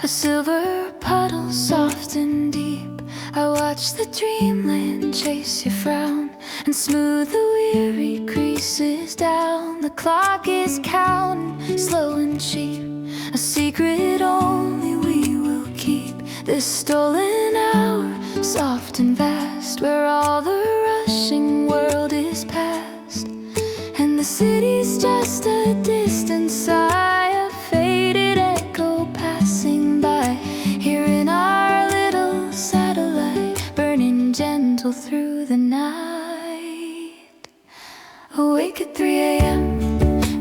A silver puddle, soft and deep. I watch the dreamland chase your frown and smooth the weary creases down. The clock is counting, slow and cheap. A secret only we will keep. This stolen hour, soft and vast, where all the rushing world is past, and the city's just a distant sigh, a faded echo passing by. Here in our little satellite, burning gentle through the night. Awake at 3 a.m.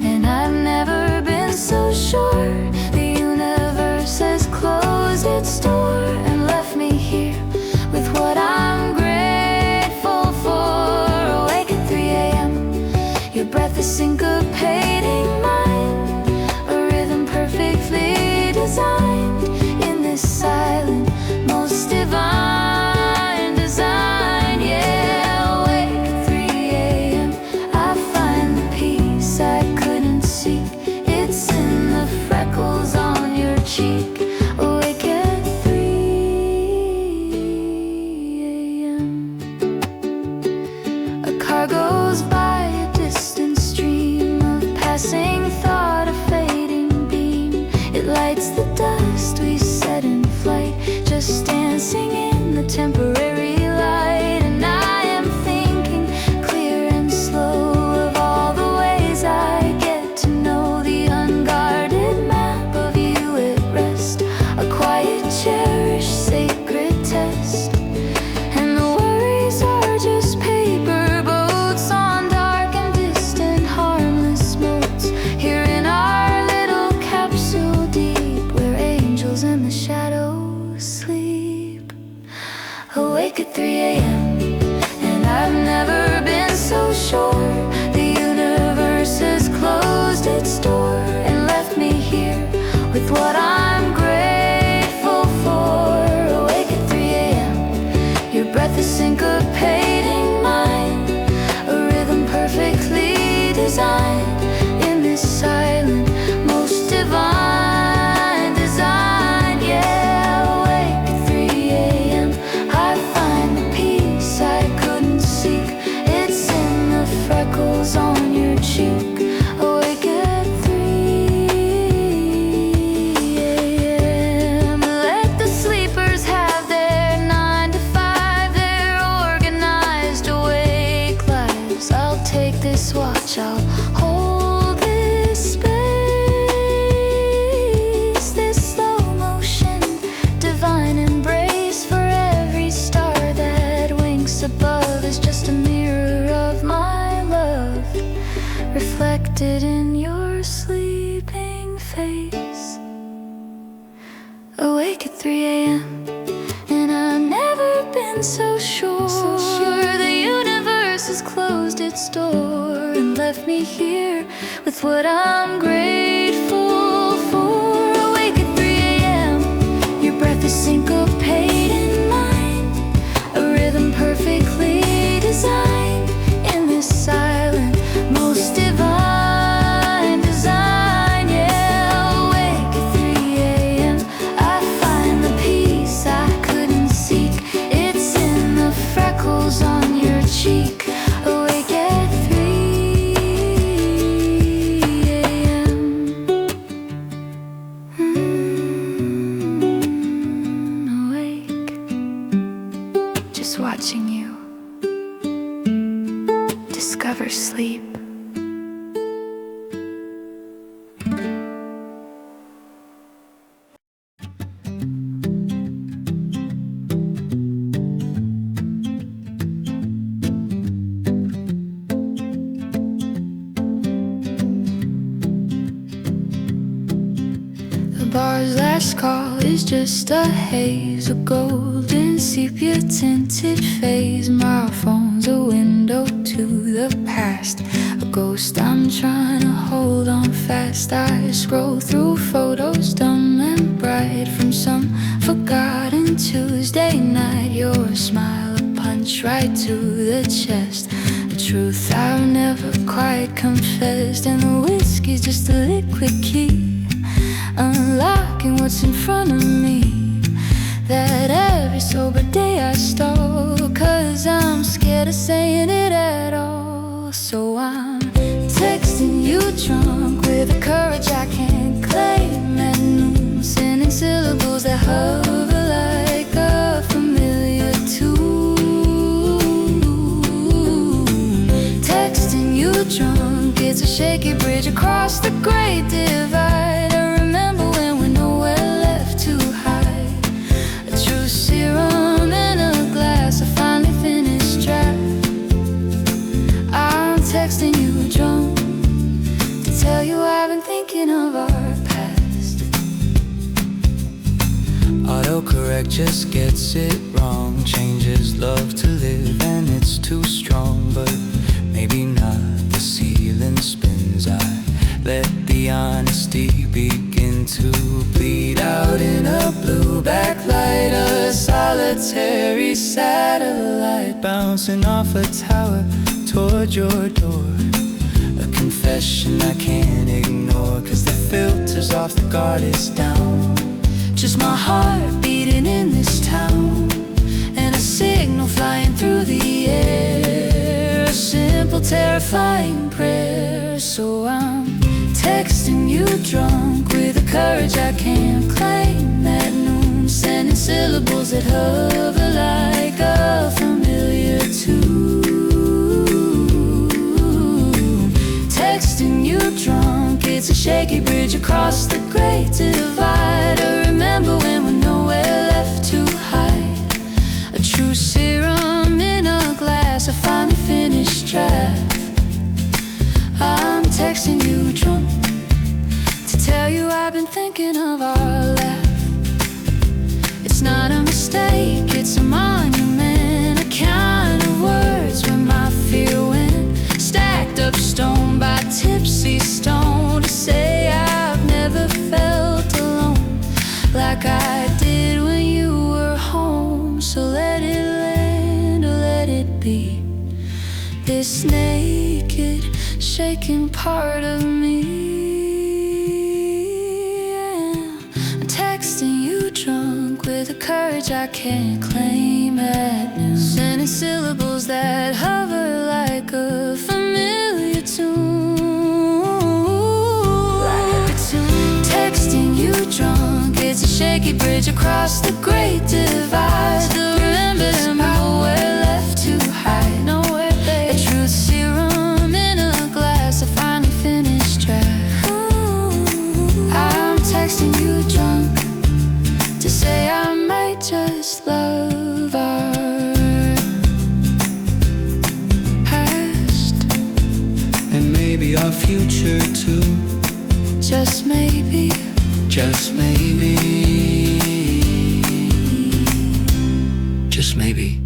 and I've never been so sure. The universe has closed its door and left me here with what I'm grateful for. Awake at 3 a.m. Your breath is syncopating mine, a rhythm perfectly designed in this silent, most divine design. Yeah, awake at 3 a.m. I find the peace I couldn't seek. It's in the freckles on your cheek. Awake at 3 a.m. A car goes by, a distant stream of passing thought, a fading beam. It lights the dust we set in flight, just dancing in the temporary light. And I am thinking clear and slow of all the ways I get to know the unguarded map of you at rest, a quiet, cherished, sacred test. And the worries are just paper boats on dark and distant, harmless moats. Here in our little capsule deep, where angels in the shadows sleep. Awake at 3 a.m. and I've never been so sure. The universe has closed its door and left me here with what I'm grateful for. Awake at 3 a.m. Your breath is syncopating mine, a rhythm perfectly designed in this silent, most divine design. Yeah, awake at 3 a.m. I find the peace I couldn't seek. It's in the freckles on your cheek. Awake at 3 a.m. Let the sleepers have their 9 to 5, their organized awake lives. I'll take this watch, I'll hold this space, this slow motion, divine embrace. For every star that winks above is just a mirror of my love, reflected in your sleeping face. Awake at 3 a.m. and I've never been so sure. The universe has closed its door and left me here with what I'm grateful for. Awake at 3 a.m. Your breath is syncopating mine, a rhythm perfectly designed in this silent, most divine design. Yeah, awake at 3 a.m. I find the peace I couldn't seek. It's in the freckles on your cheek. Awake at 3 a.m. Awake, just watching you discover sleep. The bar's last call is just a haze, a golden sepia tinted phase. My phone's a window to the past, a ghost I'm trying to hold on fast. I scroll through photos dumb and bright from some forgotten Tuesday night. Your smile, a punch right to the chest, a truth I've never quite confessed. And the whiskey's just a liquid key, unlock blocking what's in front of me, that every sober day I stall, 'cause I'm scared of saying it at all. So I'm texting you drunk with a courage I can't claim at noon, sending syllables that hover like a familiar tune. Texting you drunk, it's a shaky bridge across the great divide. I remember when we're nowhere left to hide, a true serum in a glass, a finally finished draft. I'm texting you drunk to tell you I've been thinking of our past. Autocorrect just gets it wrong, changes love to live and it's too strong, but maybe not. The ceiling spins, I let the honesty begin to bleed out in a blue backlight, a solitary satellite bouncing off a tower toward your door. A confession I can't ignore, 'cause the filters off, the guard is down. Just my heart beating in this town, and a signal flying through the air, a simple terrifying prayer. So I'm texting you drunk with a courage I can't claim at noon, sending syllables that hover like a familiar tune. Texting you drunk, it's a shaky bridge across the great divide. I remember when we're nowhere left to hide, a true serum in a glass, a finally finished draft. I'm texting you drunk to tell you I've been thinking of our laugh. It's not a mistake, it's a monument, a kind of words where my fear went, stacked up stone by tipsy stone, to say I've never felt alone like I did when you were home. So let it land or let it be, this naked, shaking part of me. Yeah. I'm texting you drunk with a courage I can't claim at noon, sending syllables that hover like a familiar tune. Texting you drunk, it's a shaky bridge across the great divide. Still remember them, nowhere left to hide, nowhere, babe. A truth serum in a glass, a finally finished draft. I'm texting you drunk to say I might just love our past, and maybe our future too. Just maybe, Just maybe, just maybe.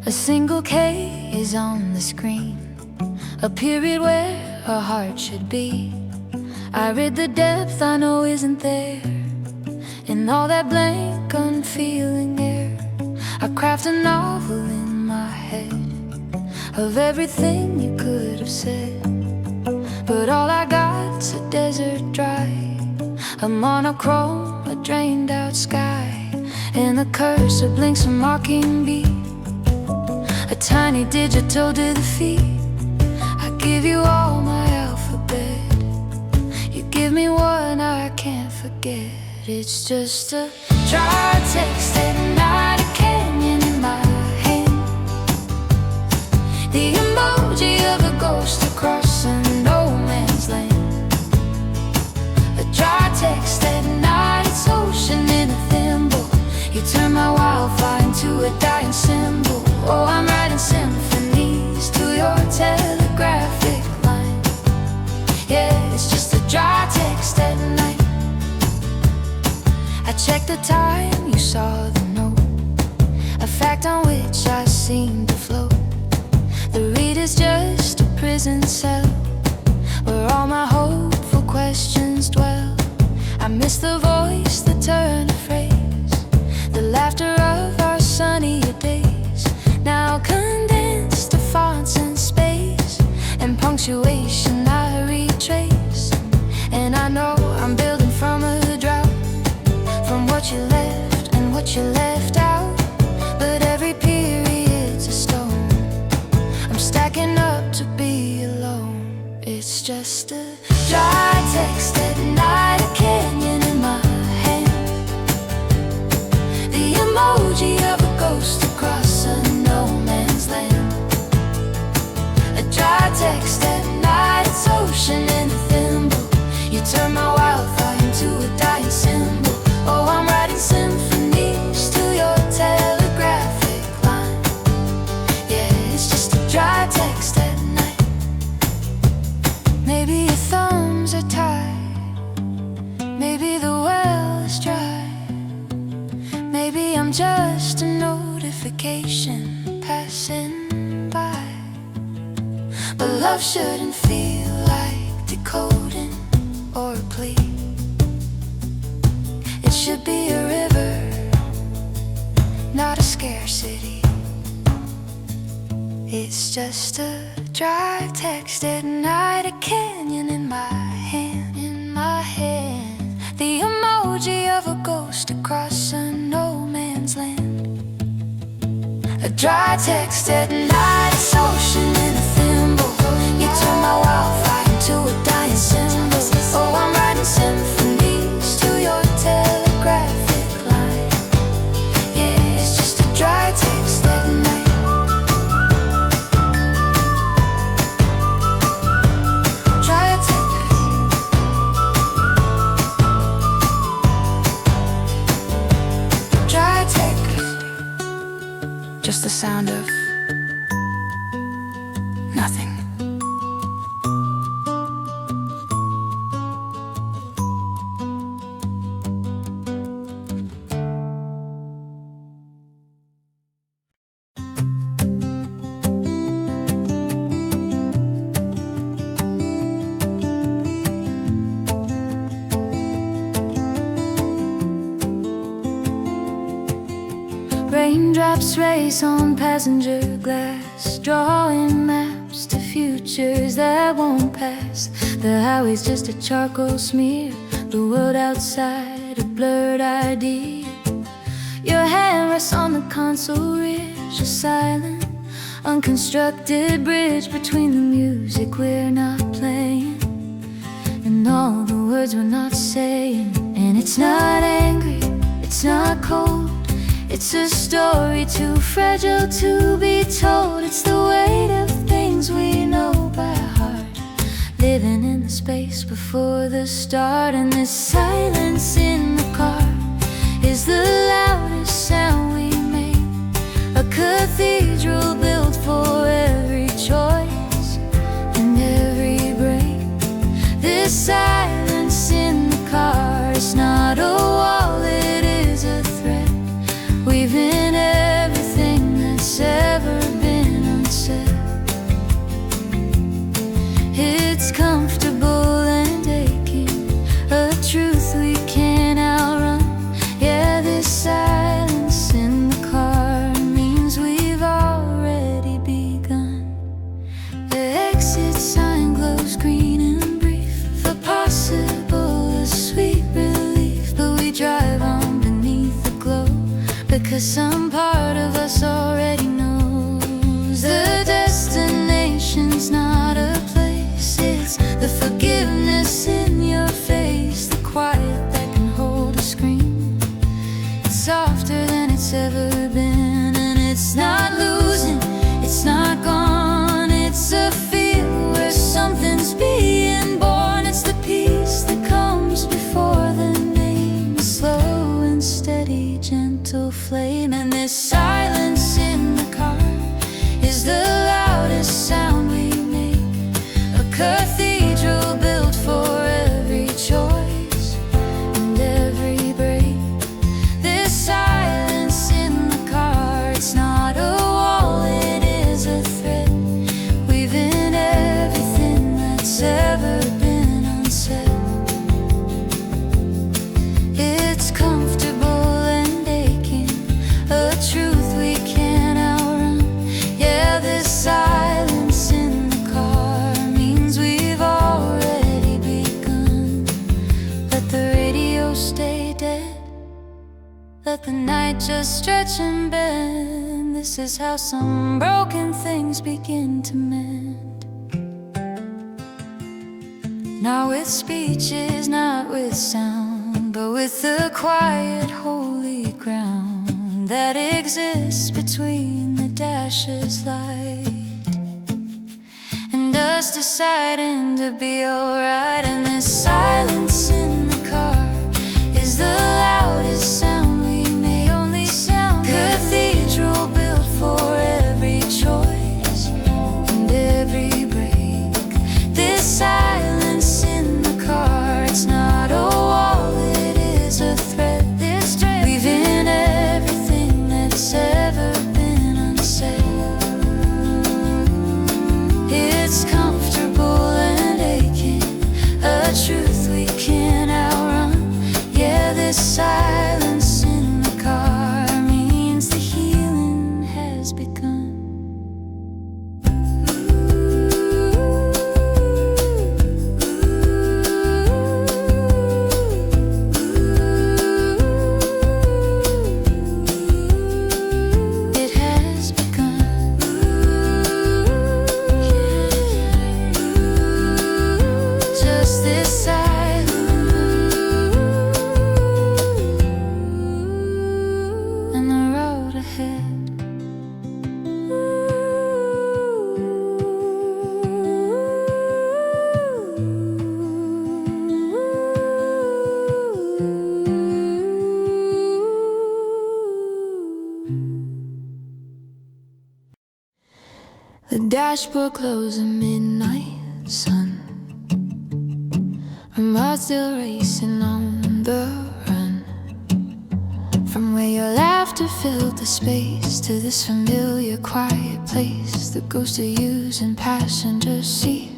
a single K is on the screen, a period where a heart should be. I read the depth I know isn't there, in all that blank, unfeeling air. I craft a novel in my head of everything you could have said, but all I got's a desert dry, a monochrome, a drained out sky, and the cursor blinks a mocking beat, a tiny digital defeat. I give you all my alphabet, you give me one I can't forget. It's just a dry text at night, a canyon in my hand, the emoji of a ghost across a no man's land. A dry text at night, it's ocean in a thimble. You turn my wildfire into a dying symbol. Oh, I'm writing symphonies to your telegraphic line. Yeah, it's just a dry text at night. I checked the time, you saw the note, a fact on which I seem to float. The reader's just prison cell where all my hopeful questions dwell. I miss the voice, the turn of phrase, the laughter of our sunnier days, now condensed to fonts and space and punctuation I retrace. And I know I'm building from a drought, from what you left and what you left out. But every period's a stone I'm stacking up to be alone. It's just a dry text at night, a canyon in my hand, the emoji of a ghost across a no man's land. A dry text at night, it's ocean in a thimble. You turn my wildfire into a dying symbol. Oh, I'm writing symphonies to your telegraphic line. Yeah, it's just a dry text at night. Maybe your thumbs are tied, maybe the well is dry, maybe I'm just a notification passing by. But love shouldn't feel like decoding or a plea. It should be a river, not a scarcity. It's just a dry text at night, a canyon in my hand, in my hand, the emoji of a ghost across a no man's land. A dry text at night, it's ocean in a thimble. You turn my wildfire into a dying symbol. Oh, I'm writing symphonies to your telegraphic line. Yeah, it's just a dry text at night. Dry text. Dry text. Just the sound of nothing. Raindrops race on passenger glass, drawing maps to futures that won't pass. The highway's just a charcoal smear, the world outside a blurred idea. Your hand rests on the console ridge, a silent, unconstructed bridge between the music we're not playing and all the words we're not saying. And it's not angry, it's not cold, it's a story too fragile to be told. It's the weight of things we know by heart, living in the space before the start. And this silence in the car is the loudest sound we make, a cathedral built for every choice and every break. This silence in the car is not a wall, it is a threat, weaving everything that's ever been unsaid. It's comfortable and aching, a truth we can't outrun. Yeah, this silence in the car means we've already begun. The exit sign glows green and brief, for possible a sweet relief. But we drive on beneath the glow, because some part of us already knows the destination's not a place, it's the forgiveness in your face, the quiet that can hold a scream. It's softer than it's ever been, and it's not losing, it's not gone. It's a feel where something's being born. It's the peace that comes before the name, a slow and steady, gentle flame. And this silence in the car is the loudest sound we make, a cathedral built for every choice and every break. This silence in the car, it's not a wall, it is a thread, weaving every just stretch and bend. This is how some broken things begin to mend. Not with speeches, not with sound, but with the quiet holy ground that exists between the dashes light and us deciding to be alright. And this silence in the car is the loudest sound we may only sound. Cathedral built for every choice and every break. This silence in the car, it's not a wall, it is a thread. This thread weaving everything that's ever been unsaid. It's comfortable and aching, a truth we can't outrun. Yeah, this silence in the car means the healing has begun. It has begun. Just this silence and the road ahead. The dashboard glows in midnight sun. My heart's still racing on the run. From where your laughter filled the space to this familiar quiet place, the ghost of you's in passenger seat.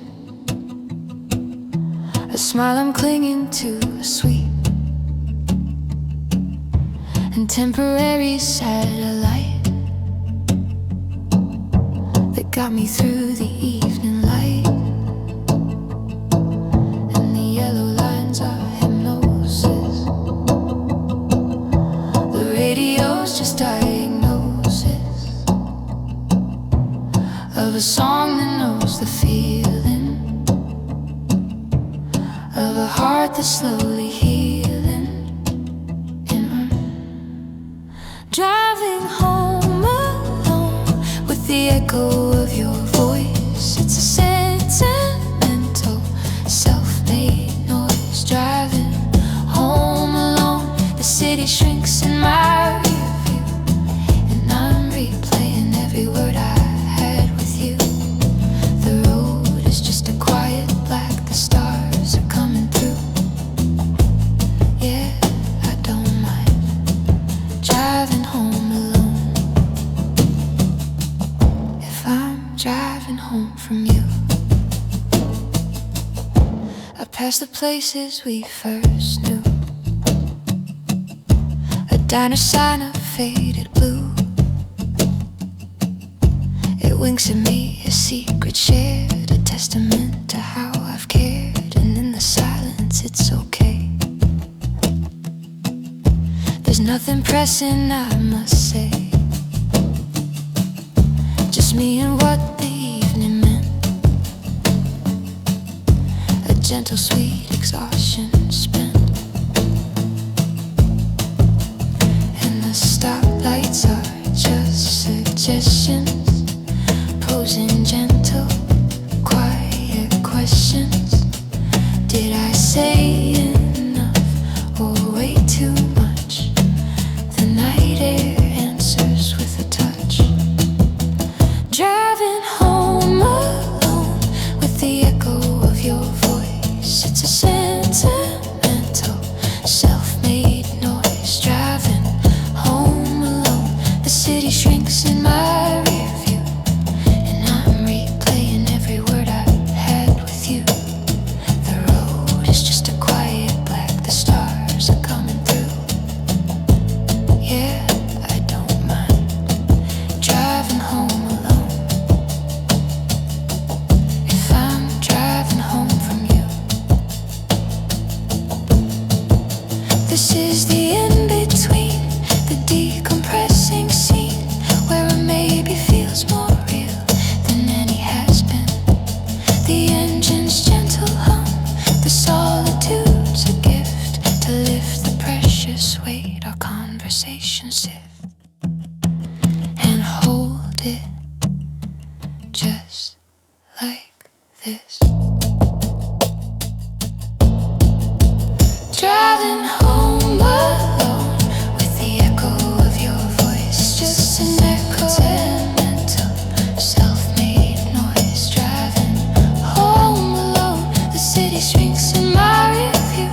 A smile I'm clinging to, a sweet and temporary satellite that got me through the evening light. And the yellow lines are hypnosis. The radio's just diagnosis of a song that knows the feeling of a heart that's slowly healing. And I'm driving home alone with the echo of your voice. It's a sentimental, self-made noise. Driving home alone, the city shrinks in my rear view, and I'm replaying every word I had with you. The road is just a quiet black, the stars are coming through. Yeah, I don't mind driving home alone if I'm driving home from you. I pass the places we first knew, a diner sign of faded blue. It winks at me, a secret shared, a testament to how I've cared. And in the silence it's okay, there's nothing pressing I must say. Just me and what the evening meant, a gentle sweet exhaustion spent. And the stoplights are just suggestions, posing gentle, quiet questions. Did I say enough or way too much? The night air answers with a touch. Driving home alone with the echo of your voice. It's a sentimental, self-made noise. Driving home alone, the city shrinks in my rear view, and I'm replaying every word I had with you. The road is just a quiet black, the stars are coming through. Yeah, I don't mind driving home alone if I'm driving home from you. the engine's gentle hum, the solitude's a gift to lift the precious weight our conversations sift, and hold it just like this. Driving home alone with the echo of your voice, just an echo, sentimental, self-made noise. Driving home alone, the city shrinks in my review,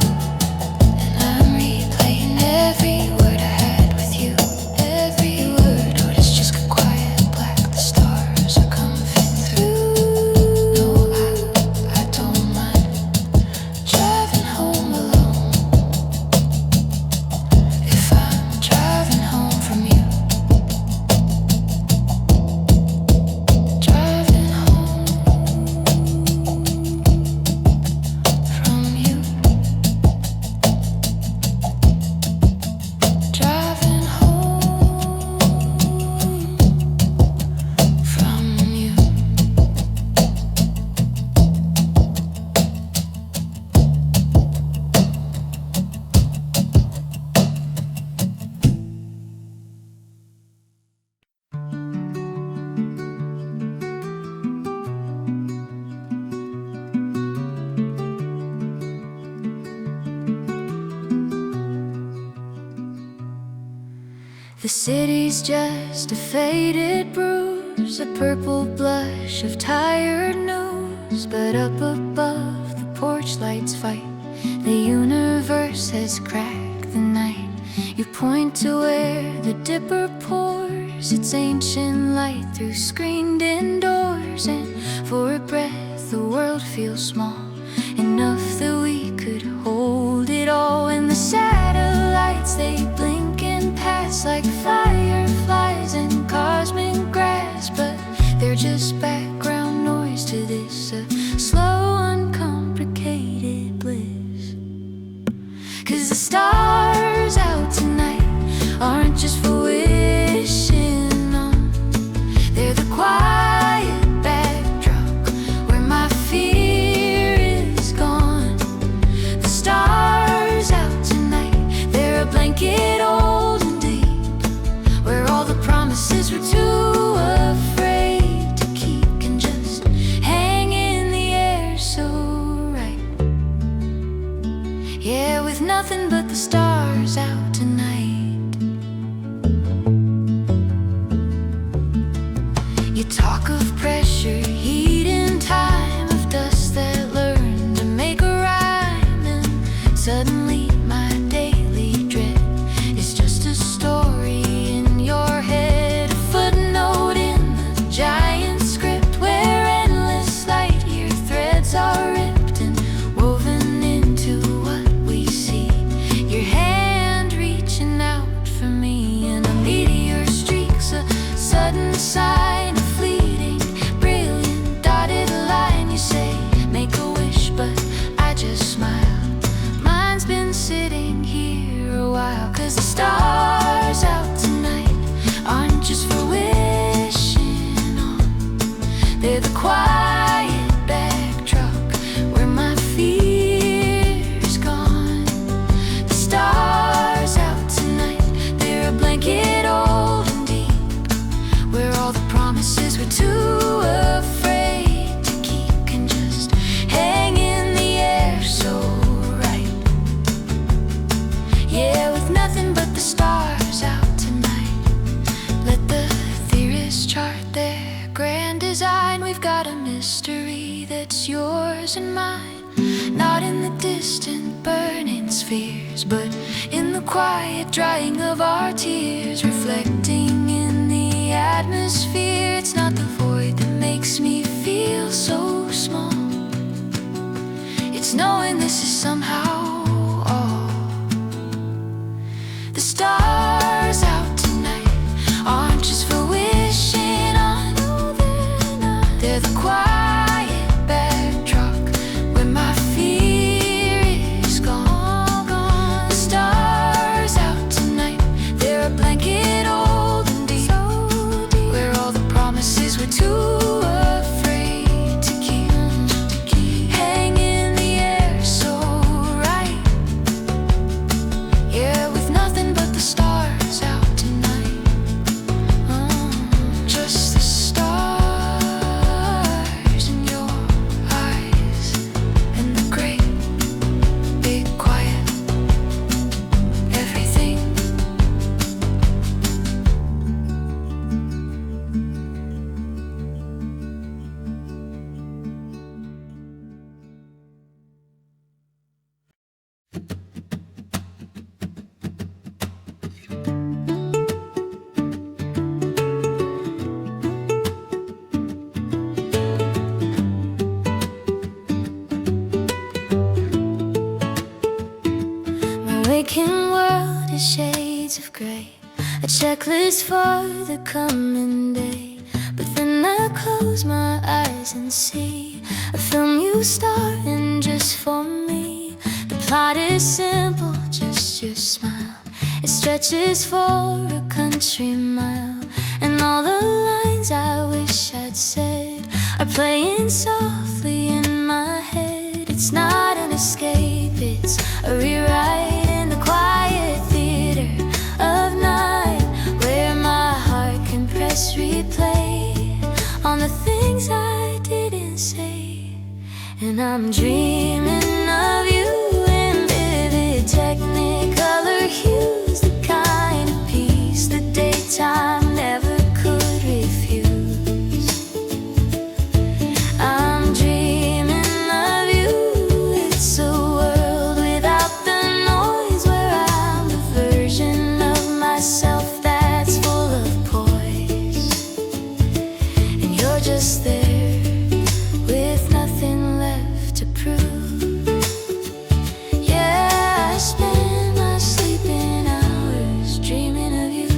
and I'm replaying every word I had with you. Every word, or it's just got quiet black. The stars are coming through. No, I don't mind driving home alone. If I'm driving home from you, driving home from you, driving home from you. The city's just a faded bruise, a purple blush of tired news. But up above, the porch lights fight. The universe has cracked the night. You point to where the dipper pours its ancient light through screened-in doors, and for a breath the world feels small, enough that we could hold it all. And the satellites, they blink and pass like fireflies in cosmic grass, but they're just background noise to this slow, uncomplicated bliss. 'Cause the stars out tonight aren't just for wishing on, they're the quiet backdrop where my fear is gone. The stars out tonight, they're a blanket old and deep, where all the promises were too afraid to keep can just hang in the air so right. Yeah, with nothing but the stars out tonight. You talk of pressure, heat and time, of dust that learned to make a rhyme, and suddenly my daily dread is just a story in your head, a footnote in the giant script where endless light year threads are ripped and woven into what we see. Your hand reaching out for me, and a meteor streaks a sudden sign, a fleeting, brilliant dotted line. You say, make a wish, but I just smile. Mine's been sitting here a while. 'Cause the stars out tonight aren't just for wishing on, they're the quiet backdrop where my fear's gone. The stars out tonight, they're a blanket old and deep, where all the promises were too afraid to keep can just hang in the air so right. Yeah, with nothing but the stars out tonight. Let the theorists chart their grand design. We've got a mystery that's yours and mine, not in the distant burning spheres, but in the quiet drying of our tears, reflecting in the atmosphere. It's not the void that makes me feel so small, it's knowing this is somehow all. The stars out tonight aren't just for wishing on, they're the quiet backdrop where my fear is gone. The stars out tonight, they're a blanket old and deep, where all the promises were too afraid to keep My waking world is shades of gray, a checklist for the coming day. But then I close my eyes and see a film you starring just for me. The plot is simple, just your smile. It stretches for a country mile, and all the lines I wish I'd said are playing softly in my head. It's not an escape, it's a rewrite in the quiet theater of night, where my heart can press replay on the things I didn't say. And I'm dreaming of you in vivid technicolor hues, the kind of peace the daytime never could refuse. I'm dreaming of you, it's a world without the noise, where I'm the version of myself that's full of poise, and you're just there with nothing left to prove. Yeah, I spend my sleeping hours dreaming of you.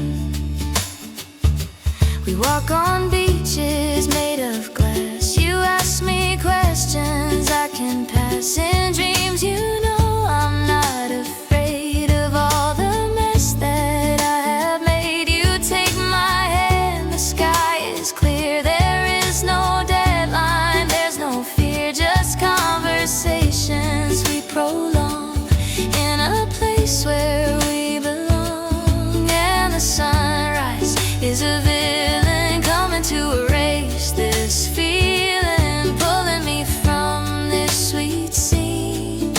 We walk on beaches made of glass. You ask me questions I can pass. In dreams, you know I'm not afraid of all the mess that I have made. You take my hand, the sky is clear. There is no deadline, there's no fear, just conversations we prolong in a place where we belong. And the sunrise is a villain coming to erase this feeling, pulling me from this sweet scene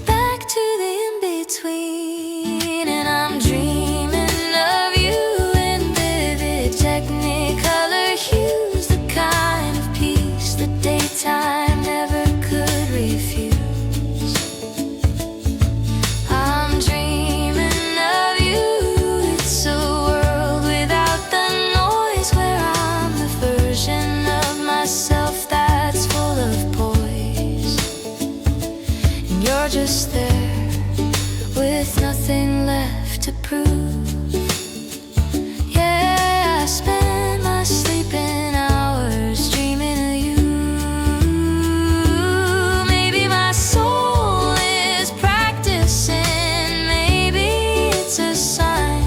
back to the in-between. And I'm dreaming of you in vivid technicolor hues, the kind of peace the daytime never could refuse. I'm dreaming of you, it's a world without the noise, where I'm the version of myself that's full of poise, and you're just there with nothing left to prove. Yeah, I spend my sleeping hours dreaming of you. Maybe my soul is practicing, maybe it's a sign,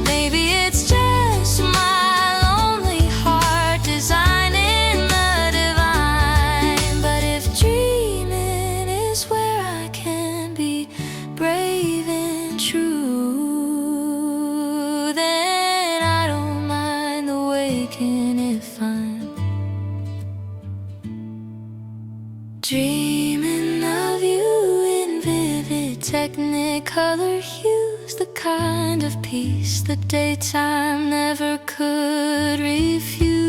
maybe it's just my lonely heart designing the divine. But if dreaming is where I can be brave and true, then I don't mind the waking if I'm dreaming of you in vivid technicolor hues, the kind of peace the daytime never could refuse.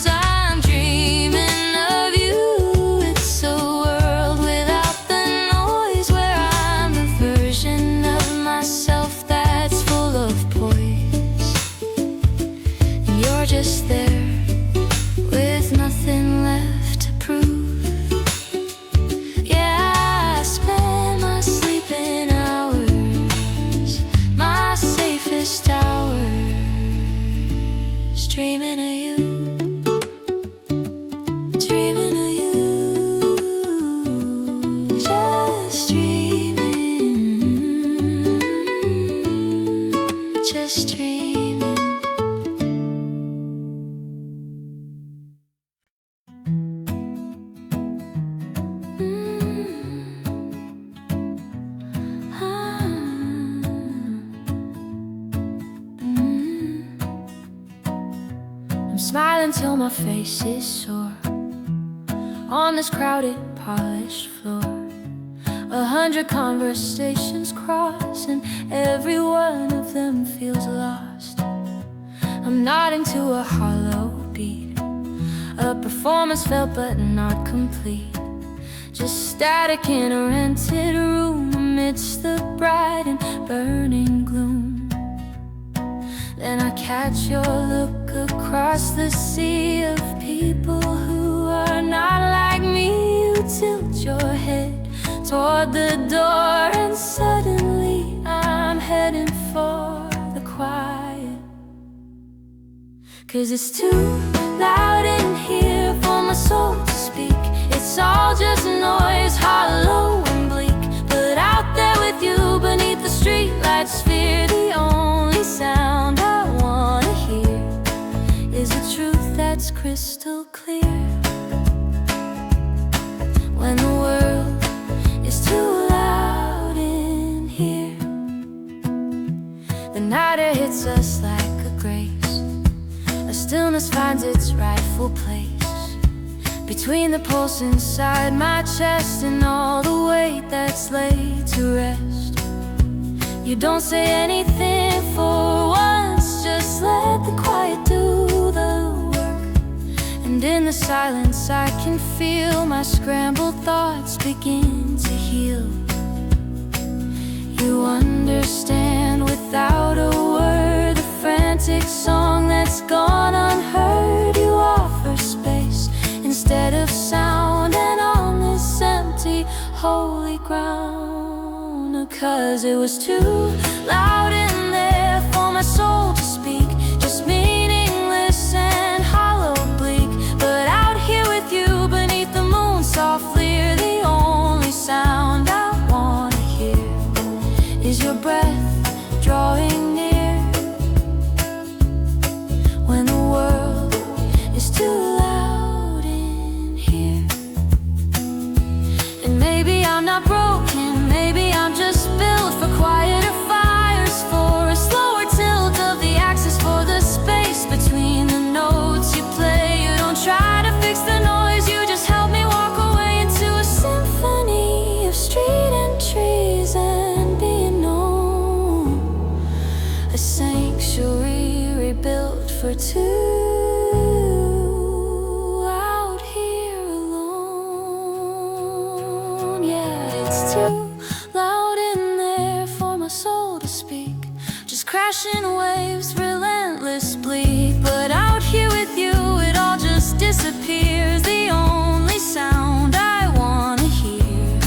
I'm dreaming of you, it's a world without the noise, where I'm the version of myself that's full of poise, and you're just there with nothing left to prove. Yeah, I spend my sleeping hours, my safest hours, dreaming of you, dreaming of you, just dreaming, just dreaming. I'm smiling till my face is sore on this crowded, polished floor. 100 conversations cross, and every one of them feels lost. I'm nodding to a hollow beat, a performance felt but not complete. just static in a rented room amidst the bright and burning gloom. Then I catch your look across the sea of people who are not like me. You tilt your head toward the door, and suddenly I'm heading for the quiet. 'Cause it's too loud in here for my soul to speak. It's all just noise, hollow and bleak. But out there with you beneath the streetlights sphere, the only sound I wanna hear is a truth that's crystal clear. When the world is too loud in here, the night it hits us like a grace. A stillness finds its rightful place between the pulse inside my chest and all the weight that's laid to rest. You don't say anything for once, just let the quiet do the work. And in the silence I can feel my scrambled thoughts begin to heal. You understand without a word the frantic song that's gone unheard. You offer space instead of sound, and on this empty holy ground. 'Cause it was too loud in there for my soul to speak, just meaningless and hollow bleak. But out here with you beneath the moon softly, the only sound I wanna hear is your breath drawing near. When the world is too loud in here. And maybe I'm not broken, maybe I'm just built for quieter fires, for a slower tilt of the axis, for the space between the notes you play. You don't try to fix the noise, you just help me walk away into a symphony of street and trees and being known. A sanctuary rebuilt for two. Too loud in there for my soul to speak, just crashing waves, relentless bleak. But out here with you it all just disappears. The only sound I wanna hear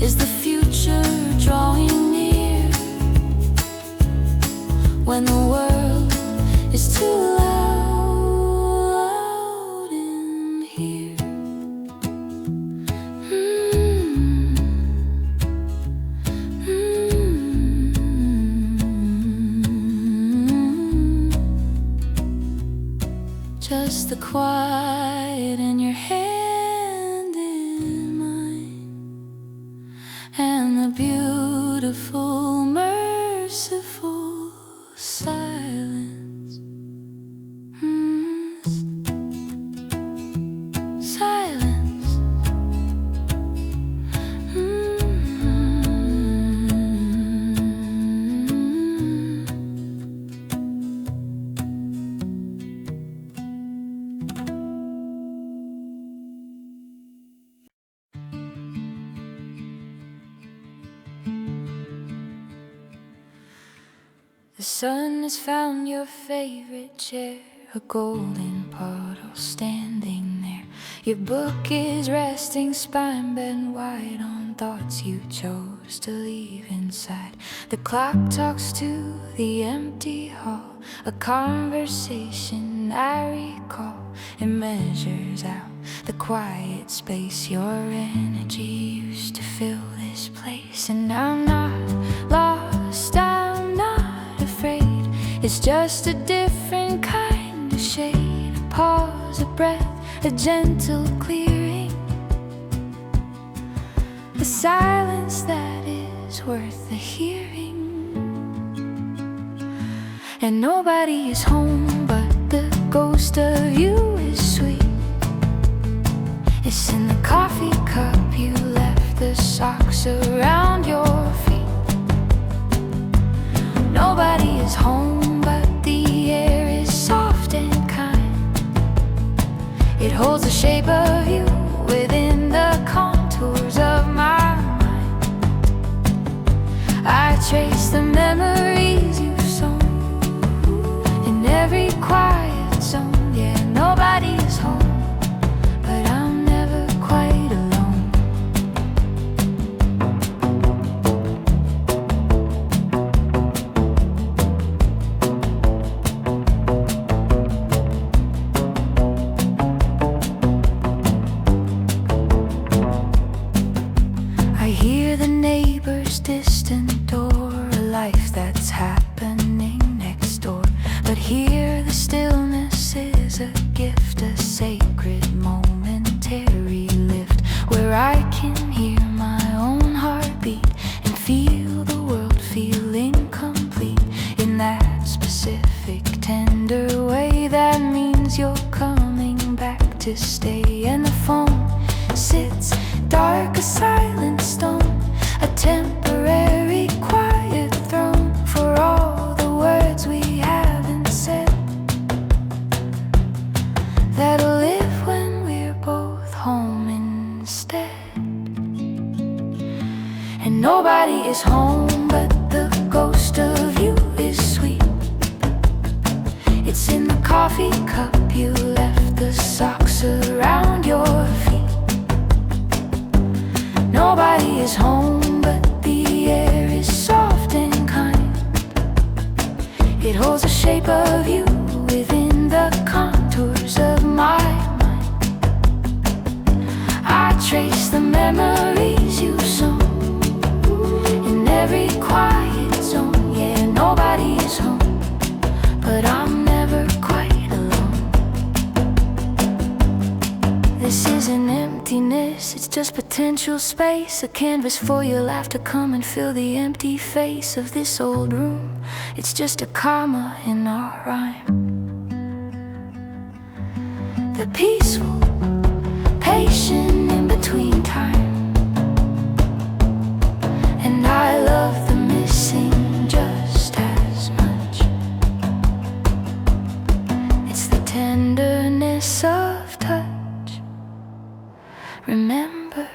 is the future drawing near. When the world is too loud in here. Just the quiet and your hand in mine, and the beautiful, merciful silence. Silence. The sun has found your favorite chair, a golden puddle standing there. Your book is resting, spine bent wide on thoughts you chose to leave inside. The clock talks to the empty hall, a conversation I recall. It measures out the quiet space, your energy used to fill this place. And I'm not lost, I'm not afraid, it's just a different kind of shade. A pause, a breath, a gentle clearing, a silence that is worth the hearing. And nobody is home, but the ghost of you is sweet. It's in the coffee cup you left, the socks around your feet. Nobody is home, but the air is soft and kind. It holds the shape of you within the contour neighbor's distant door, a life that's happening next door. But here the stillness is a gift, a sacred momentary lift, where I can hear my own heartbeat and feel the world feeling complete in that specific tender way that means you're coming back to stay. And the phone sits dark, a silent stone, a temporary quiet throne for all the words we haven't said, that'll live when we're both home instead. And nobody is home, but the ghost of you is sweet. It's in the coffee cup you left, the socks around your feet. Nobody is home, but the air is soft and kind. It holds the shape of you within the contours of my mind. I trace the memories you've sown in every quiet zone. Yeah, nobody is home, but I'm never quite alone. This isn't emptiness, it's just potential space, a canvas for your laughter. Come and fill the empty face of this old room. It's just a comma in our rhyme. The peaceful, patient in between time. And I love the missing just as much. It's the tenderness of touch. Remember,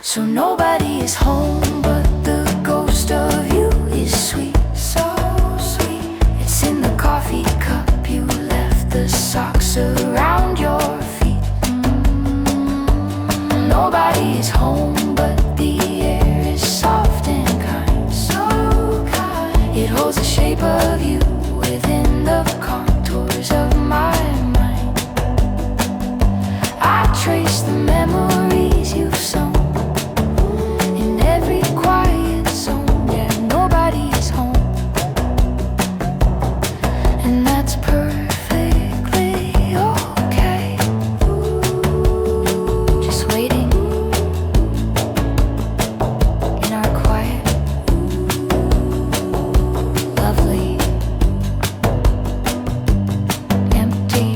so nobody is home, but the ghost of you is sweet, so sweet. It's in the coffee cup you left, the socks around your feet. Nobody is home, but the air is soft and kind, so kind. It holds the shape of you within the contours of my mind. I trace the memories you've sown in every quiet zone. Yeah, nobody is home, and that's perfectly okay. Just waiting in our quiet, lovely, empty.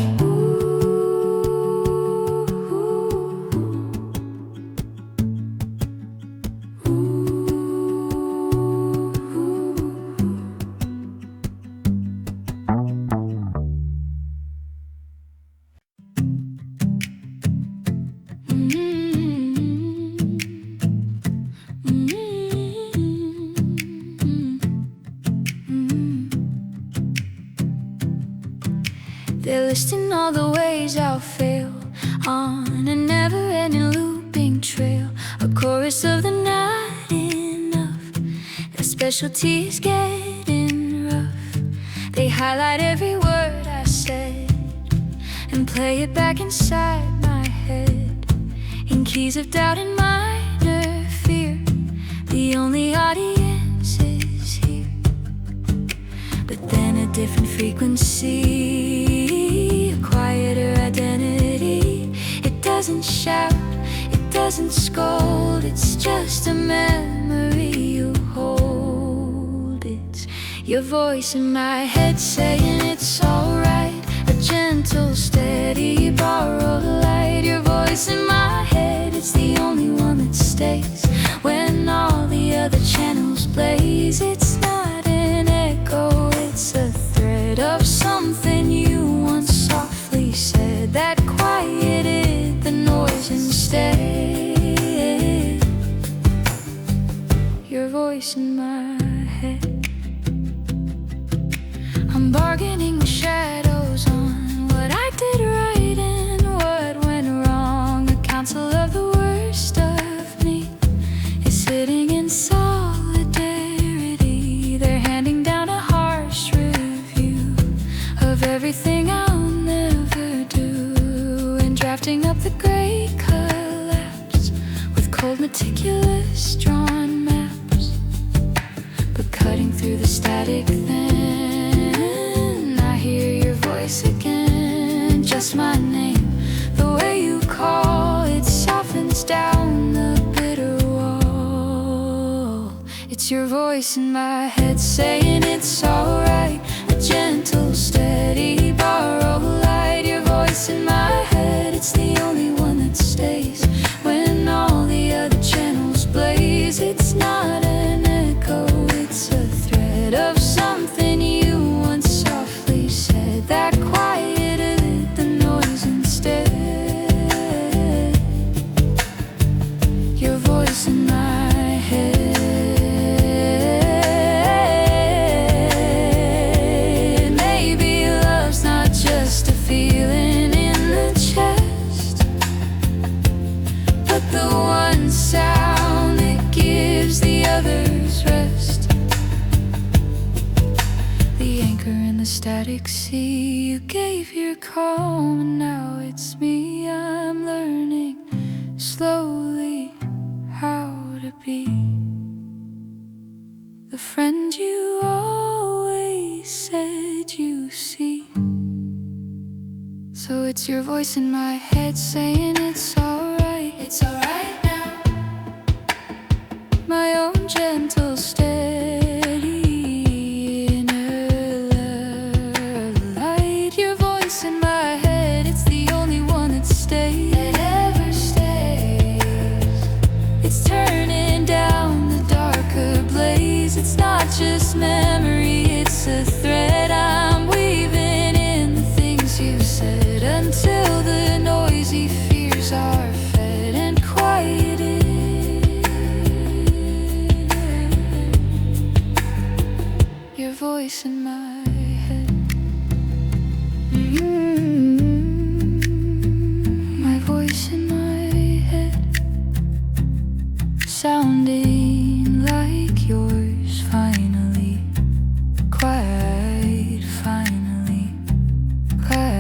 They're listing all the ways I'll fail on a never-ending looping trail, a chorus of the not enough. Their specialty is getting rough. They highlight every word I said and play it back inside my head in keys of doubt and minor fear. The only audience is here, but then a different frequency, a quieter identity. It doesn't shout, it doesn't scold, it's just a memory you hold. It's your voice in my head saying it's alright, a gentle, steady, borrowed light. Your voice in my head, it's the only one that stays when all the other channels blaze. It's not an echo, it's a thread of something you once softly said that quieted the noise instead. Your voice in my head. I'm bargaining with shadows on what I did right and what went wrong. A counsel of the worst of me is sitting in solidarity. They're handing down a harsh review of everything I'll never do, and drafting up the great collapse with cold, meticulous drawn maps. down the bitter wall. It's your voice in my head saying it's alright, a gentle, steady borrow light. Your voice in my head, it's the only one that stays when all the other channels blaze. It's not an echo, it's a thread of something you once softly said that quieted the noise instead. Your voice in my head. Maybe love's not just a feeling in the chest, but the one sound that gives the others rest. The anchor in the static sea, you gave your calm, and now it's me. I'm learning slowly how to be the friend you always said you see. So it's your voice in my head saying it's alright now. My own gentle, steady inner light. Your voice in my head, it's the only one that stays, that ever stays. It's turning down the darker blaze. It's not just memory, it's a thread I'm weaving in the things you said, until the noisy fears are fed and quieted. Your voice in my head. My voice in my head, sounding like yours, finally quiet, finally quiet,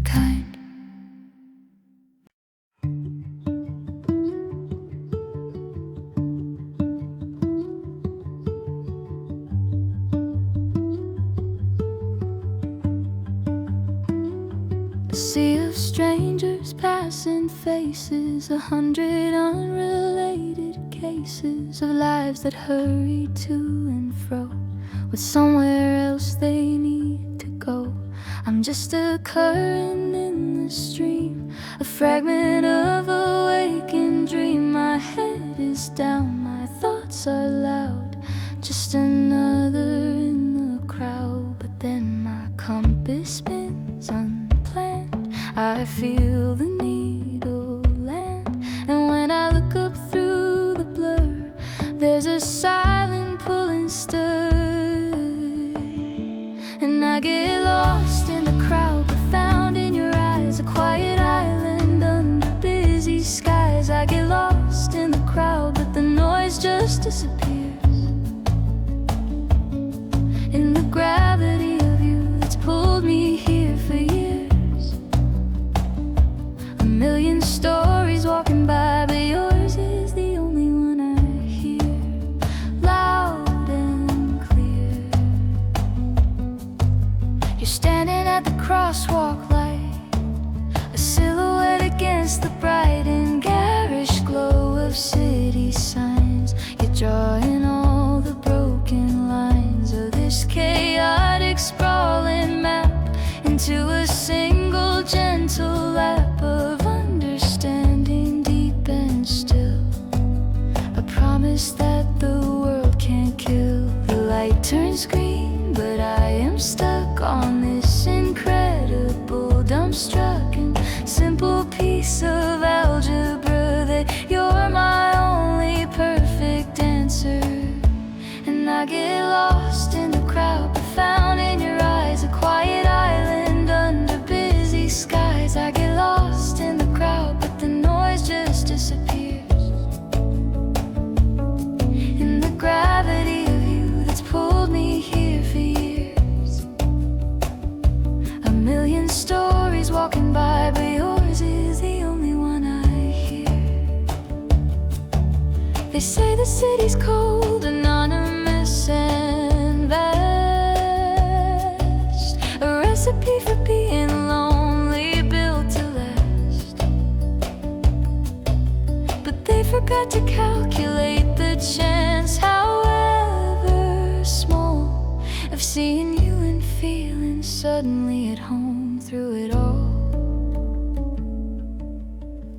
kind. A sea of strangers, passing faces, 100 unrelated cases of lives that hurry to and fro, with somewhere else they need to go. I'm just a current in the stream, a fragment of a waking dream. My head is down, my thoughts are loud, just another in the crowd. But then my compass spins unplanned, I feel the needle land, and when I look up through the blur, there's a silent pull and stir, and I get lost in the crowd, but found in your eyes, a quiet island under busy skies. I get lost in the crowd, but the noise just disappears in the gravity of you that's pulled me here for years. A million stories walking by, but yours is the only one I hear, loud and clear. You're standing at the crosswalk light, a silhouette against the bright and garish glow of city signs. You're drawing all the broken lines of this chaotic, sprawling map into a single gentle lap of understanding, deep and still. A promise that the world can't kill. The light turns green, but I am stuck on this incredible, dumbstruck and simple piece of algebra, that you're my only perfect answer. And I get lost in the crowd, but found in your eyes, a quiet island under busy skies. I get lost in the crowd, but the noise just disappears in the gravity of you that's pulled me here for years. A million stories walking by, but yours is the only one I hear. They say the city's cold, anonymous and vast, a recipe for being alone. hard to calculate the chance, however small, of seeing you and feeling suddenly at home through it all.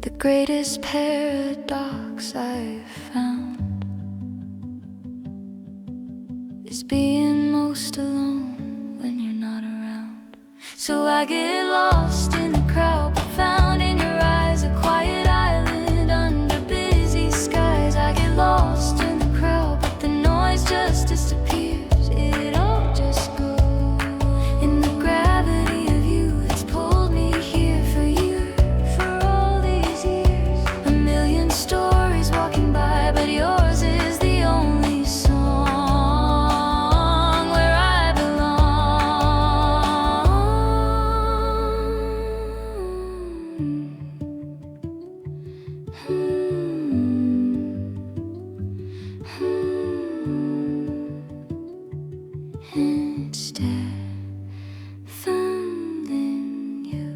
The greatest paradox I've found is being most alone when you're not around. So I get lost in the crowd, but found in your eyes a quiet island under busy skies. I get lost in the crowd, but the noise just disappears. It all just goes in the gravity of you. It's pulled me here for you, for all these years. A million stories walking by, but yours is the only song where I belong. Instead, found in you.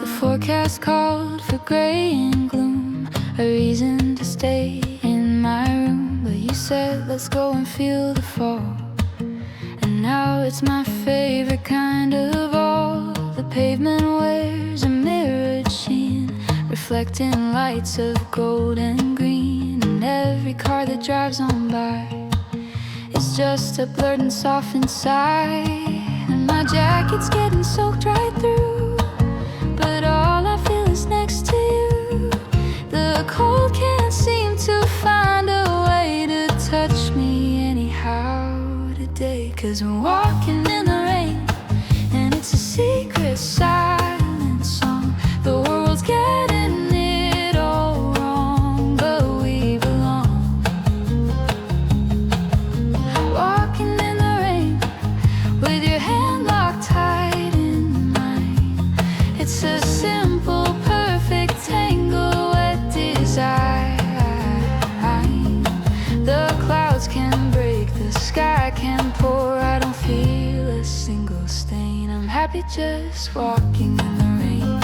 The forecast called for gray and gloom, a reason to stay in my room. But you said let's go and feel the fall, and now it's my favorite kind of all. The pavement wears a mirrored sheen, reflecting lights of gold and green. And every car that drives on by is just a blurred and softened sigh. And my jacket's getting soaked right through, but all I feel is next to you. The cold can't seem to find a way to touch me anyhow today. 'Cause we're walking in the rain, and it's a secret silent song. The world's getting it all wrong, but we belong. Walking in the rain with your hand locked tight in mine. It's a simple, perfect tangle, wet desire. The clouds can break, the sky can pour. I don't feel a single stain. I'm happy just walking in the rain.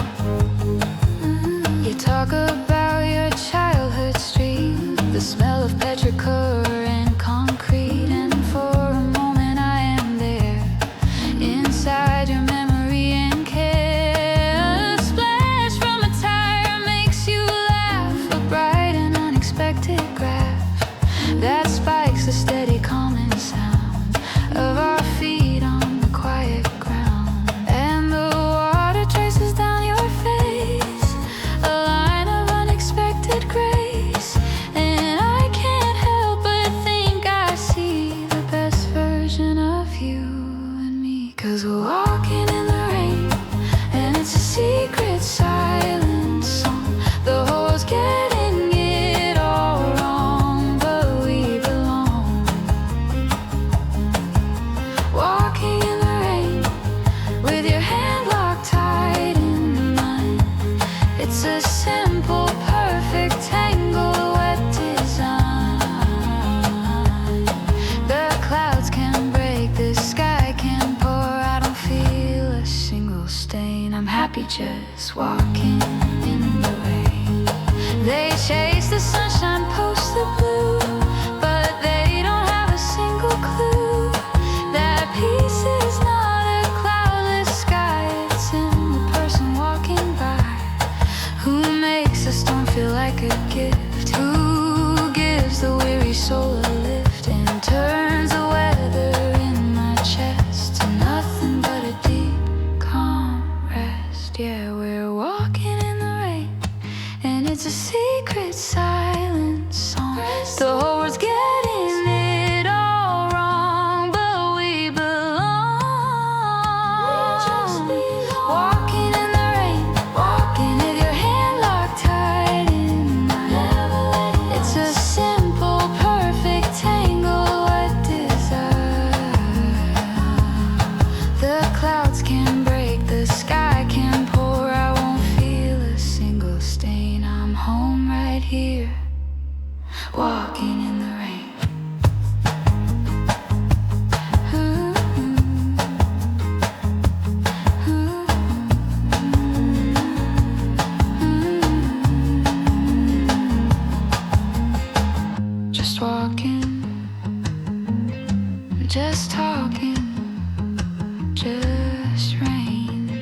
You talk about your childhood street, the smell of petrichor and concrete. And for a moment I am there, inside your memory and care. A splash from a tire makes you laugh, a bright and unexpected graph that spikes the steady calming sound of our feet on the quiet ground. And the water traces down your face, a line of unexpected grace. And I can't help but think I see the best version of you and me. 'Cause we're walking in the rain, and it's a secret silent song. The whole's getting it all wrong, but we belong. Walking in the rain with your hand locked tight in mine. It's a simple, perfect tangle, wet design. The clouds can break, the sky can pour. I don't feel a single stain. I'm happy just walking in the rain. They chase the sunshine, post the blue, but they don't have a single clue that peace is not a cloudless sky. It's in the person walking by, who makes the storm feel like a gift, who gives the weary soul a lift, and turns the weather in my chest to nothing but a deep, calm rest. Yeah, we're walking in the rain, and it's a secret silence just talking, just rain,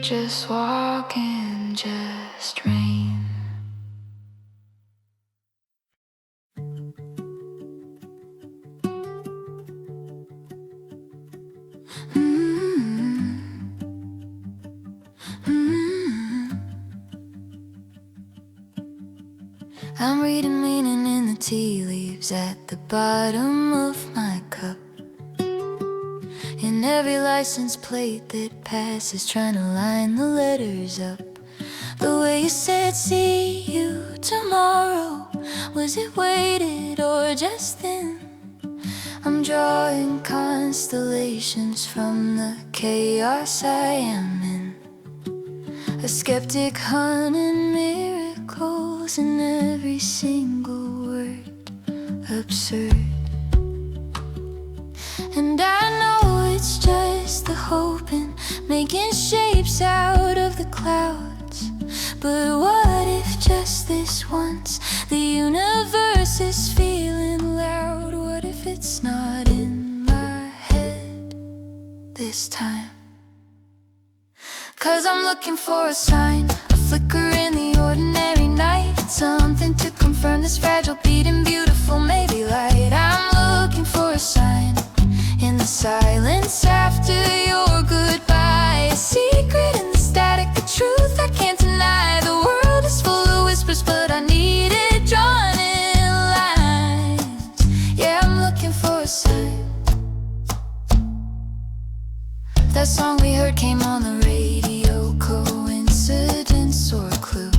just walking, just rain. I'm reading meaning in the tea leaves at the bottom of my cup. In every license plate that passes, trying to line the letters up. The way you said see you tomorrow, was it weighted or just thin? I'm drawing constellations from the chaos I am in. A skeptic hunting miracles in every single word absurd. And I know it's just the hoping, making shapes out of the clouds. But what if just this once the universe is feeling loud? What if it's not in my head this time? 'Cause I'm looking for a sign, a flicker in the ordinary night, something to confirm this fragile, beating, beautiful, maybe light. I'm looking for a sign in the silence after your goodbye, a secret in the static, the truth I can't deny. The world is full of whispers, but I need it drawn in lines. Yeah, I'm looking for a sign. That song we heard came on the radio, coincidence or clue?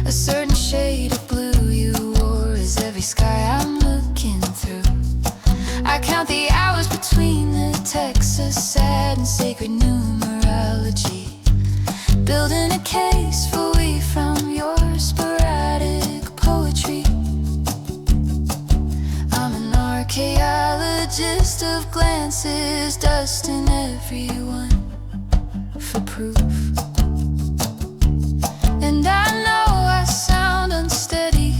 A certain shade of blue you wore is every sky I'm looking through. I count the hours between the Texas sad and sacred numerology, building a case for we from your sporadic poetry. I'm an archaeologist of glances, dusting everyone for proof. And I know I sound unsteady,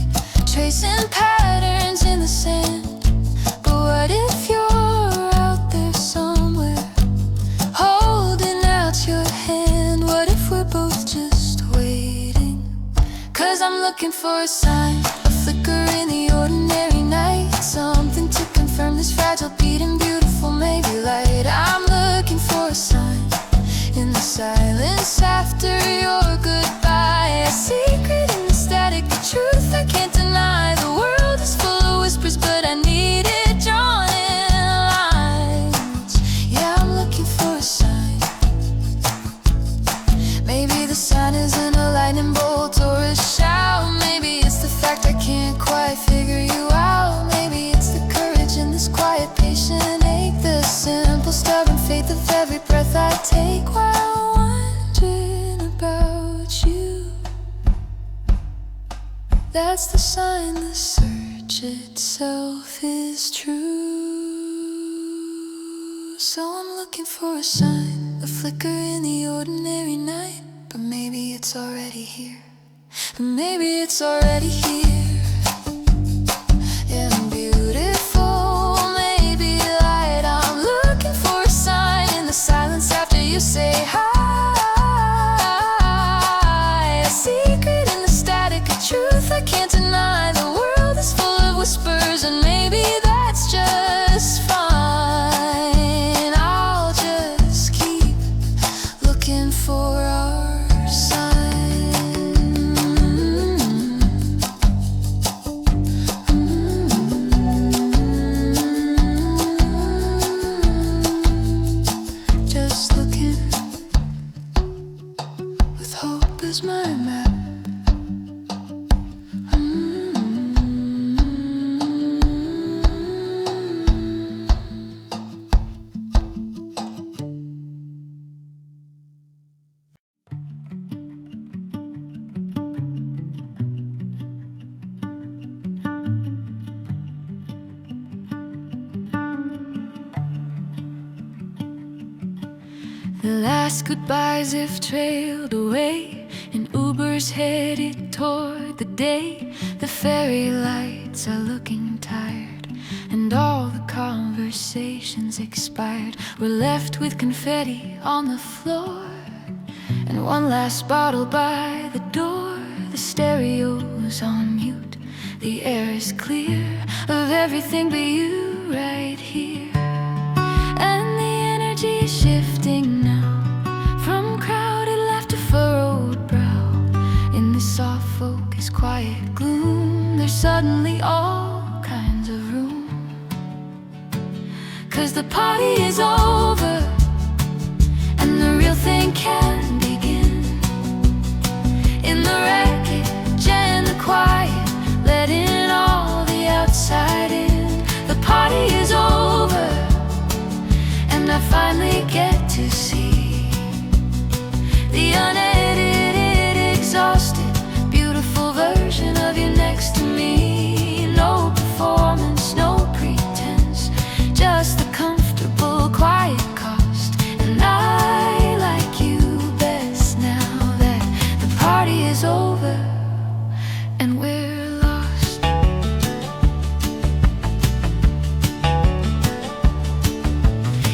tracing patterns in the sand. But what if you're out there somewhere, holding out your hand? What if we're both just waiting? 'Cause I'm looking for a sign, a flicker in the ordinary night, something to confirm this fragile, beating, beautiful, maybe light. I'm looking for a sign in the silence after your goodbye, a secret in the static, the truth I can't deny. The world is full of whispers, but I need it drawn in lines. Yeah, I'm looking for a sign. Maybe the sign isn't a lightning bolt or a shout. Maybe it's the fact I can't quite figure you out. Maybe it's the courage in this quiet, patient ache, the simple, stubborn faith of every breath I take while wondering about you. That's the sign, the search itself is true. So I'm looking for a sign, a flicker in the ordinary night. But maybe it's already here. But maybe it's already here. And beautiful, maybe light. I'm looking for a sign in the silence after you say hi. A secret in the static, a truth I can't deny. The world is full of whispers, and maybe that's just fine. I'll just keep looking for our sign. Just looking with hope as my map. The last goodbyes have trailed away, and Uber's headed toward the day. The fairy lights are looking tired, and all the conversations expired. We're left with confetti on the floor, and one last bottle by the door. The stereo's on mute, the air is clear of everything but you right here. And the energy is shifting now, from crowded laughter, furrowed brow. In this soft focus, quiet gloom, there's suddenly all kinds of room. 'Cause the party is over, and the real thing can begin. In the wreckage and the quiet, letting all the outside in. The party is over, and I finally get to see the unedited, exhausted, beautiful version of you next to me. No performance, no pretense, just the comfortable, quiet cost. And I like you best now that the party is over and we're lost.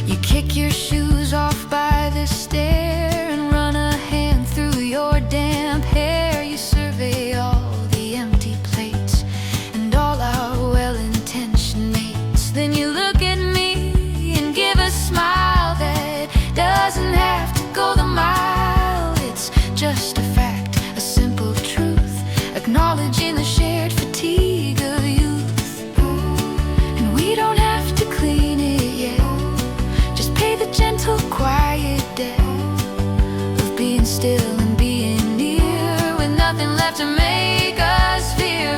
You kick your shoes off by the stair and run a hand through your damp hair. You survey all the empty plates and all our well-intentioned mates. Then you look at me and give a smile that doesn't have to go the mile. It's just a fact, a simple truth, acknowledging the shared fatigue of youth. And we don't have to clean it yet, just pay the gentle, quiet debt of being still and being near, with nothing left to make us fear.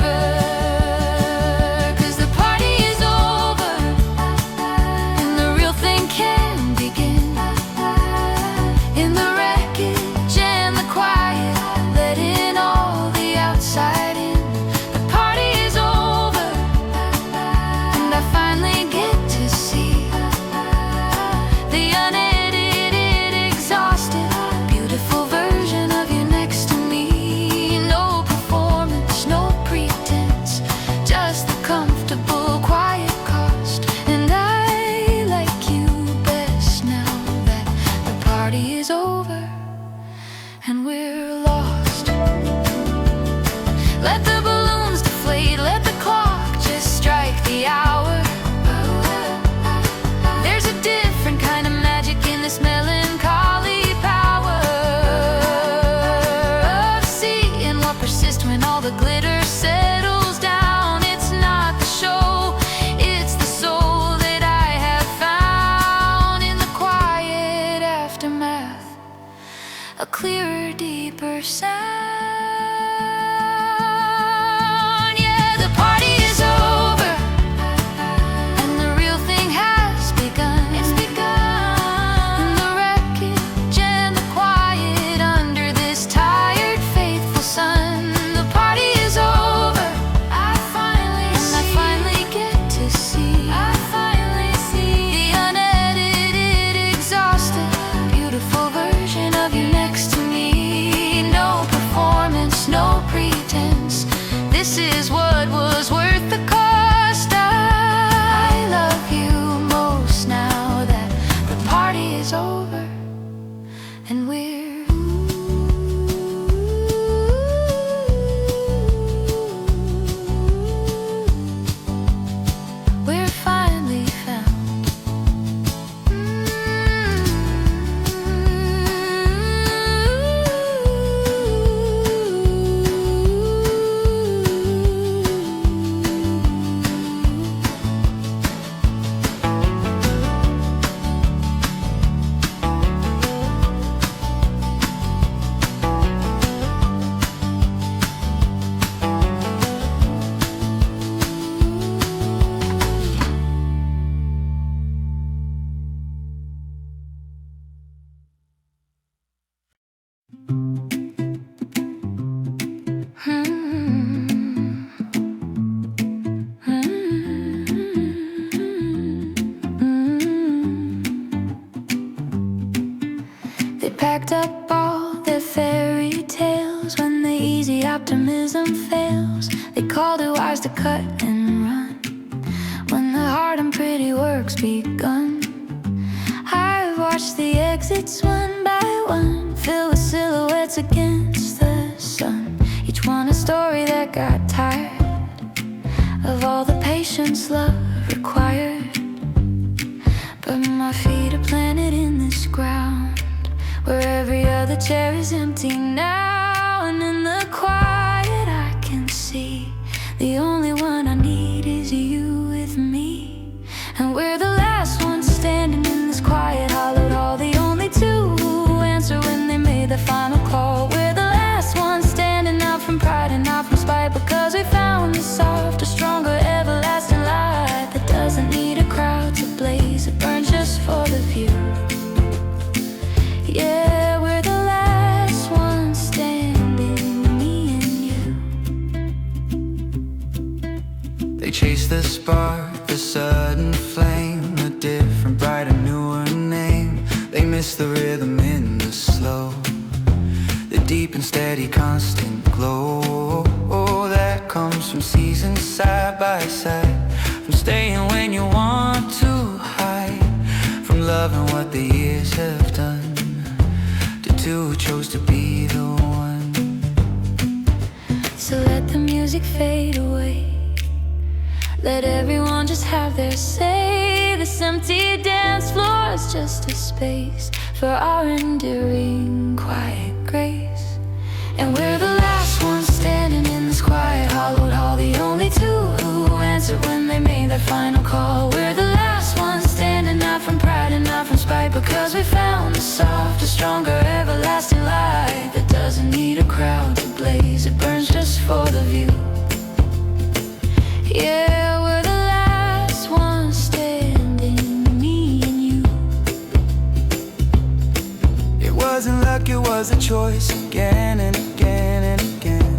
'Cause the party is over, and the real thing can begin. In the wreckage and the quiet, letting all the outside in. The party is over, and I finally get to see the unedited, exhausted, beautiful version of you next to me. No performance, no pretense, just the comfortable, quiet cost. And I like you best now that the party is over and we're lost. Let the balloons deflate, let the clock just strike the hour. There's a different kind of magic in this melancholy power of seeing what persists when all the glitter settles down. It's not the show, it's the soul that I have found in the quiet aftermath. A clearer, deeper sound. Yeah, the party is over, and the real thing has begun. It's begun. In the wreckage and the quiet, under this tired, faithful sun. The party is over. I finally get to see. I finally see the unedited, exhausted, beautiful version of you next to me. No performance, no pretense. This is what was worth the cost. I love you most now that the party is over and we're finally found. packed up all their fairy tales. When the easy optimism fails, they call it wise to cut and run. only work's begun. I watched the exits one by one, filled with silhouettes against the sun. Each one a story that got tired of all the patience love required. But my feet are planted in this ground where every other chair is empty now. And in the quiet I can see the only one I need is you with me. And we're the last ones standing in this quiet hollow hall, the only two who answer when they made the final call. We're the last ones standing, not from pride and not from spite, because we found the softer, stronger, everlasting light that doesn't need a crowd to blaze. It burns just for the view. Yeah, we're the last ones standing, me and you. They chase the spark, the sudden flame, a different, brighter, newer name. They miss the rhythm in the slow, the deep and steady, constant glow that comes from seasons side by side, from staying when you want to hide, from loving what the years have done, to two who chose to be the one. So let the music fade away, let everyone just have their say. This empty dance floor is just a space for our enduring quiet grace. And we're the last ones standing in this quiet hollowed hall, the only two who answered when they made their final call. We're the last ones standing, not from pride and not from spite, because we found the softer, stronger, everlasting light that doesn't need a crowd to blaze. It burns just for the view. Yeah, we're the last ones standing, me and you. It wasn't luck, it was a choice, again and again and again.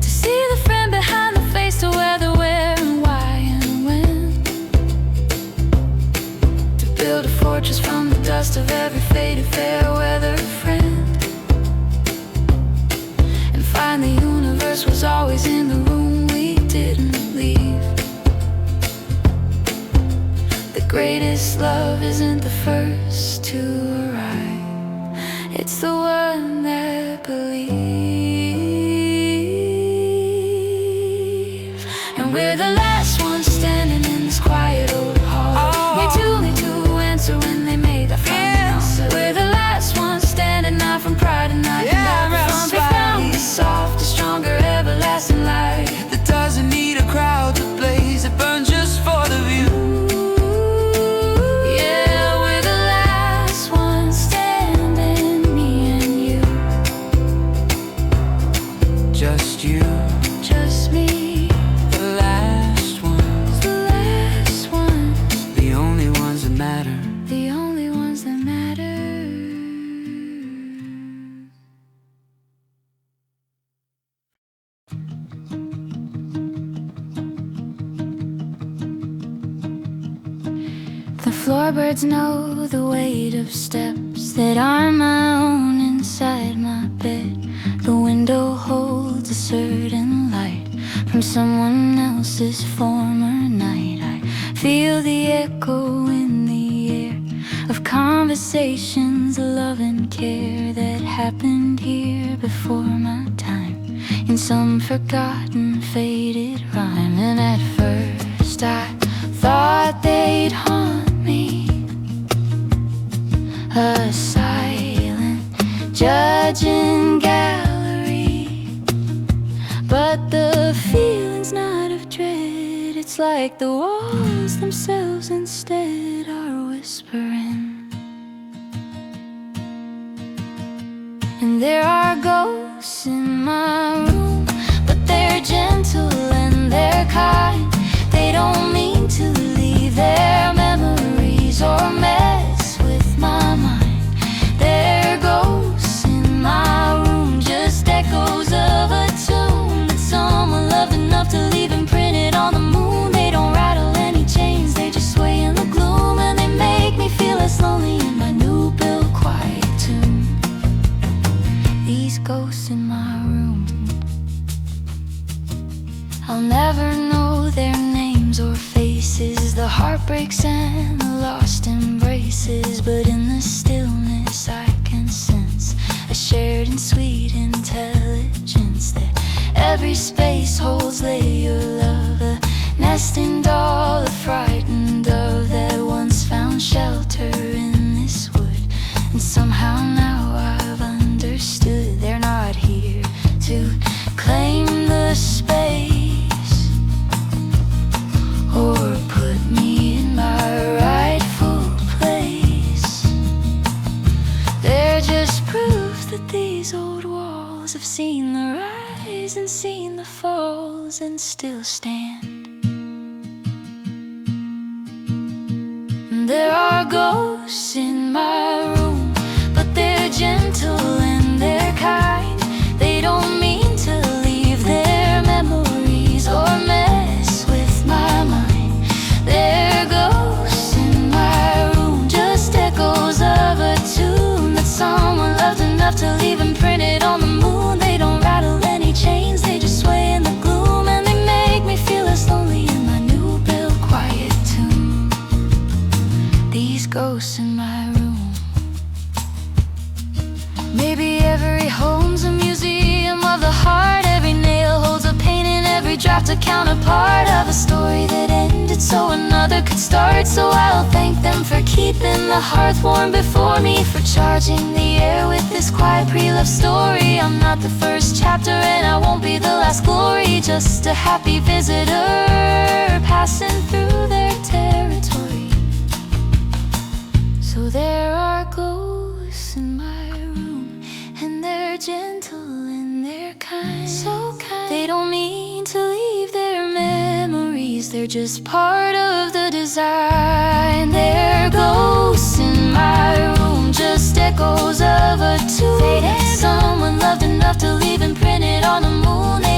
To see the friend behind the face, to wear the where and why and when. To build a fortress from the dust of every faded fair weather friend. And find the universe was always in the room we didn't leave. The greatest love isn't the first to arrive, it's the one that believes. And we're the last ones standing in this quiet old hall. We do need to answer when they made the final call. We're the last ones standing, not from pride and not from we found the softer, stronger, everlasting light That doesn't need a crowd to blaze, it burns just for the view. Yeah, we're the last ones standing, me and you. Just you, Just me, the last ones, the last ones, the only ones that matter. the only ones that matter. The floorboards know the weight of steps that are my own inside my bed. The window holds a certain light from someone else's former night. I feel the echo in the air of conversations, love and care that happened here before my time, in some forgotten, faded rhyme. And at first I thought they'd haunt me, a silent judging gallery. But the feeling's not of dread, it's like the walls themselves instead are whispering. And there are ghosts in my room, but they're gentle and they're kind. They don't mean to leave their memories or mess with my mind. They're ghosts in my room, just echoes of a tune that someone loved enough to leave imprinted on the moon. They don't rattle any chains, they just sway in the gloom, and they make me feel less lonely in my new built quiet tomb. These ghosts in my room, I'll never know their names names or faces, the heartbreaks and the lost embraces. But in the stillness I can sense a shared and sweet intelligence, that every space holds layer love, a nesting doll, a frightened dove that once found shelter in this wood. And somehow now I've understood they're not here to claim the space or put me in my rightful place. They're just proof that these old walls have seen the rise and seen the falls and still stand. There are ghosts in my room, but they're gentle and they're kind. They don't mean to leave their memories or mess with my mind. They're ghosts in my room, just echoes of a tune that someone loved enough to leave imprinted on the moon. They don't rattle any chains, they just sway in the gloom, and they make me feel less lonely in my new built quiet tomb. These ghosts in my room. Maybe every home's a museum of the heart. Every nail holds a painting, every draft a counterpart of a story that ended so another could start. So I'll thank them for keeping the hearth warm before me, for charging the air with this quiet pre-love story. I'm not the first chapter and I won't be the last glory, just a happy visitor passing through their territory. So there are ghosts in my room, and they're gentle and they're kind. So kind. They don't mean to leave their memories, they're just part of the design. They're ghosts in my room, just echoes of a tune that someone loved enough to leave imprinted on the moon. They